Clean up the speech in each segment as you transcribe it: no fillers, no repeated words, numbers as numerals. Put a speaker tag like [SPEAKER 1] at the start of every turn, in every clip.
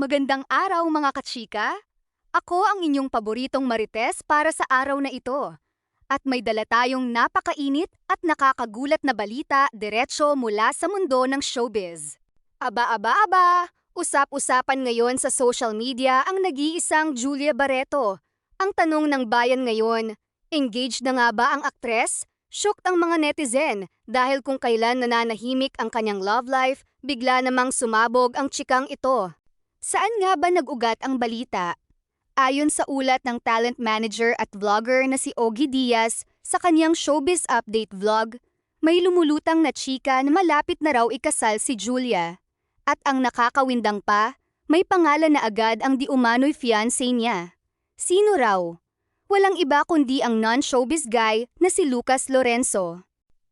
[SPEAKER 1] Magandang araw mga kachika! Ako ang inyong paboritong Marites para sa araw na ito. At may dala tayong napakainit at nakakagulat na balita diretso mula sa mundo ng showbiz. Aba! Usap-usapan ngayon sa social media ang nag-iisang Julia Barreto. Ang tanong ng bayan ngayon, engaged na nga ba ang aktres? Shocked ang mga netizen dahil kung kailan nananahimik ang kanyang love life, bigla namang sumabog ang tsikang ito. Saan nga ba nag-ugat ang balita? Ayon sa ulat ng talent manager at vlogger na si Ogie Diaz sa kanyang Showbiz Update vlog, may lumulutang na chika na malapit na raw ikasal si Julia. At ang nakakawindang pa, may pangalan na agad ang di umano'y fiancé niya. Sino raw? Walang iba kundi ang non-showbiz guy na si Lucas Lorenzo.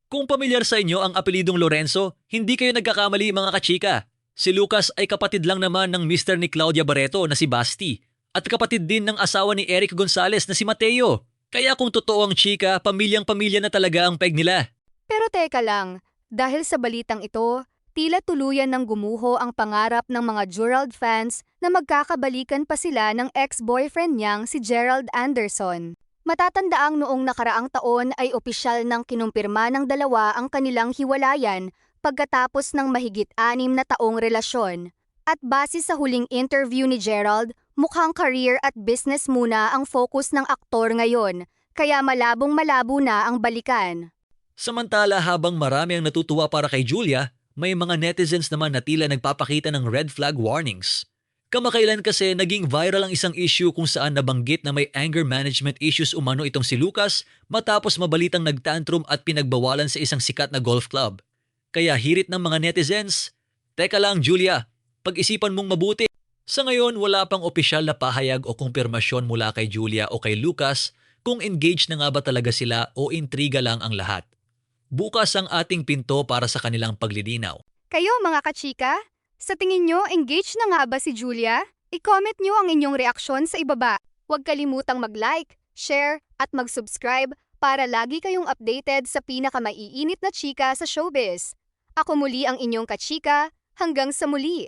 [SPEAKER 2] Kung pamilyar sa inyo ang apelidong Lorenzo, hindi kayo nagkakamali mga kachika. Si Lucas ay kapatid lang naman ng Mr. ni Claudia Barreto na si Basti at kapatid din ng asawa ni Eric Gonzalez na si Mateo. Kaya kung totoo ang chika, pamilyang-pamilya na talaga ang peg nila.
[SPEAKER 1] Pero teka lang, dahil sa balitang ito, tila tuluyan ng gumuho ang pangarap ng mga Gerald fans na magkakabalikan pa sila ng ex-boyfriend niyang si Gerald Anderson. Matatandaang noong nakaraang taon ay opisyal nang kinumpirma ng dalawa ang kanilang hiwalayan pagkatapos ng mahigit 6 na taong relasyon. At base sa huling interview ni Gerald, mukhang career at business muna ang focus ng aktor ngayon, kaya malabong-malabo na ang balikan.
[SPEAKER 2] Samantala habang marami ang natutuwa para kay Julia, may mga netizens naman na tila nagpapakita ng red flag warnings. Kamakailan kasi naging viral ang isang issue kung saan nabanggit na may anger management issues umano itong si Lucas matapos mabalitang nagtantrum at pinagbawalan sa isang sikat na golf club. Kaya hirit ng mga netizens, "Teka lang Julia, pag-isipan mong mabuti." Sa ngayon wala pang opisyal na pahayag o kumpirmasyon mula kay Julia o kay Lucas kung engaged na nga ba talaga sila o intriga lang ang lahat. Bukas ang ating pinto para sa kanilang paglilinaw.
[SPEAKER 1] Kayo mga kachika, sa tingin nyo engaged na nga ba si Julia? I-comment nyo ang inyong reaksyon sa ibaba. Huwag kalimutang mag-like, share, at mag-subscribe para lagi kayong updated sa pinakamaiinit na chika sa showbiz. Ako muli ang inyong kachika, hanggang sa muli!